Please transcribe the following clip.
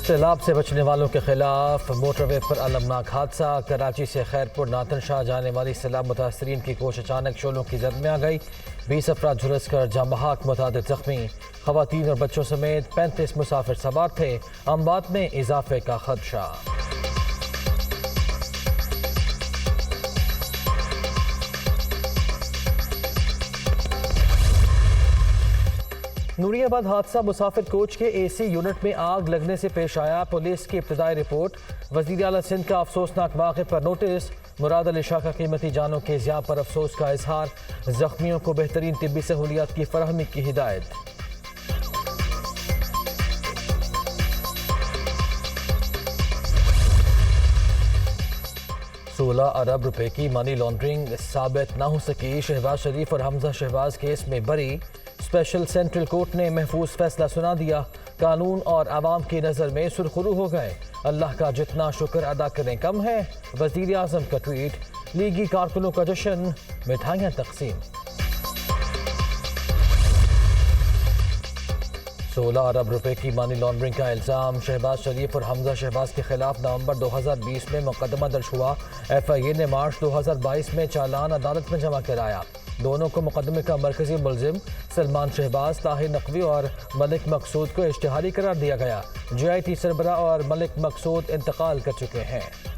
سیلاب سے بچنے والوں کے خلاف موٹر وے پر المناک حادثہ۔ کراچی سے خیرپور ناتن شاہ جانے والی سیلاب متاثرین کی کوچ اچانک شعلوں کی زد میں آ گئی۔ 20 افراد جھلس کر جاں بحق، متعدد زخمی۔ خواتین اور بچوں سمیت 35 مسافر سوار تھے۔ اموات میں اضافے کا خدشہ۔ نوری آباد حادثہ مسافر کوچ کے اے سی یونٹ میں آگ لگنے سے پیش آیا۔ پولیس کی ابتدائی رپورٹ۔ وزیر اعلیٰ سندھ کا افسوسناک واقعے پر نوٹس۔ مراد علی شاہ کا قیمتی جانوں کے ضیاع پر افسوس کا اظہار۔ زخمیوں کو بہترین طبی سہولیات کی فراہمی کی ہدایت۔ 16 ارب روپے کی منی لانڈرنگ ثابت نہ ہو سکی۔ شہباز شریف اور حمزہ شہباز کیس میں بری۔ اسپیشل سینٹرل کورٹ نے محفوظ فیصلہ سنا دیا۔ قانون اور عوام کی نظر میں سرخرو ہو گئے۔ اللہ کا جتنا شکر ادا کریں کم ہے۔ وزیر اعظم کا ٹویٹ۔ لیگی کارکنوں کا جشن، مٹھائیاں تقسیم۔ 16 ارب روپے کی منی لانڈرنگ کا الزام شہباز شریف اور حمزہ شہباز کے خلاف نومبر 2020 میں مقدمہ درج ہوا۔ ایف آئی اے نے مارچ 2022 میں چالان عدالت میں جمع کرایا۔ دونوں کو مقدمے کا مرکزی ملزم سلمان شہباز، طاہر نقوی اور ملک مقصود کو اشتہاری قرار دیا گیا۔ جے آئی ٹی سربراہ اور ملک مقصود انتقال کر چکے ہیں۔